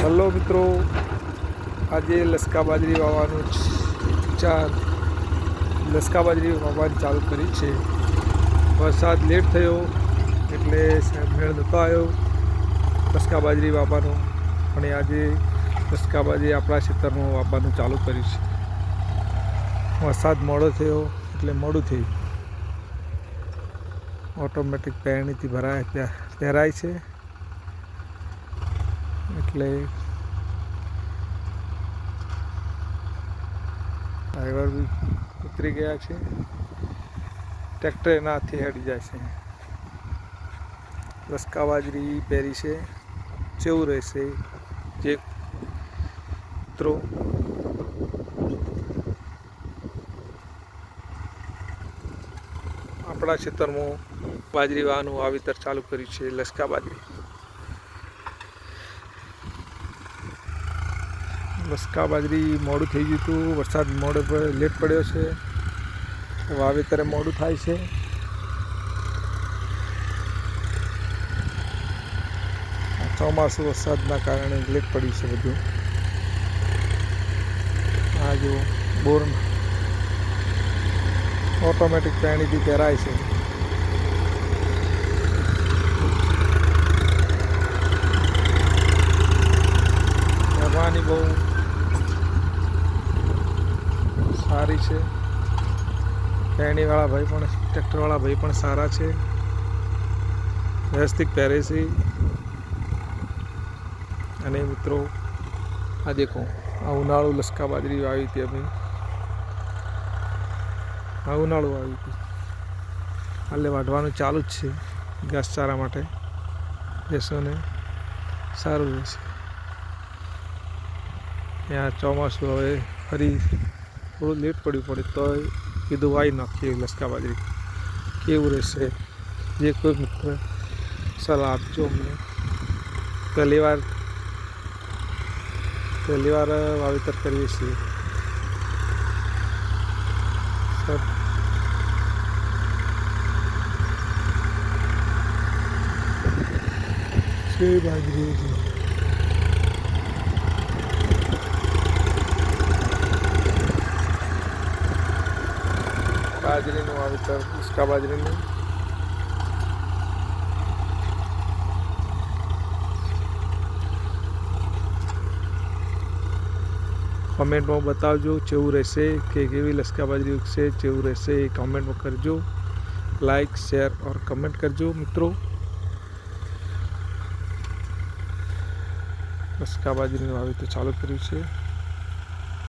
Hello મિત્રો, આજે લસકા બાજરી વાવવાનું લસકા બાજરી વાવવાની ચાલુ કરી છે. વરસાદ લેટ થયો એટલે મેળ નહોતો આવ્યો લસકા બાજરી વાવવાનો, પણ આજે લસકા બાજરી આપણા ખેતરમાં વાવવાનું ચાલુ કર્યું છે. વરસાદ મોડો થયો એટલે મોડું થયું. ઓટોમેટિક પહેરણીથી પહેરાય છે એટલે ડ્રાઈવર બી ઉતરી ગયા છે. ટ્રેક્ટર એના હાથે હેડી જાય છે. લસકા બાજરી પહેરી છે, કેવું રહેશે જે મિત્રો આપણા ખેતરમાં બાજરી વાવવાનું વાવેતર ચાલુ કર્યું છે. લસકા બાજરી મોડું થઈ ગયું હતું. વરસાદ લેટ પડ્યો છે, વાવેતરે મોડું થાય છે. ચોમાસું વરસાદના કારણે લેટ પડ્યું છે બધું. આ જો બોર ઓટોમેટિક પાણીથી પહેરાય છે. પહેરવાની બહુ સારી છે. પહેરણીવાળા ભાઈ પણ ટ્રેક્ટરવાળા ભાઈ પણ સારા છે, વ્યવસ્થિત પહેરે છે. અને મિત્રો આ દેખો, આ ઉનાળુ લસકા બાજરી વાવી હતી અમે. આ ઉનાળુ વાવી હતી, હાલે વાઢવાનું ચાલુ જ છે ઘાસચારા માટે. ભેંસોને સારું રહેશે. ત્યાં ચોમાસું હવે ફરી થોડું લેટ પડ્યું પડે તો કીધું વાવી નાખીએ લસકા બાજરી. કેવું રહેશે જે કોઈ મિત્ર સલાહ આપજો અમને. પહેલી વાર વાવેતર કરીએ છીએ સર. બાજરી છે. બાજરીનું વાવેતર, લસકા બાજરીનું. કમેન્ટમાં બતાવજો કેવું રહેશે, કે કેવી લસકા બાજરી ઉગશે, કેવું રહેશે એ કમેન્ટમાં કરજો. લાઈક, શેર और કમેન્ટ કરજો મિત્રો. લસકા બાજરીનું વાવેતર ચાલુ કર્યું છે.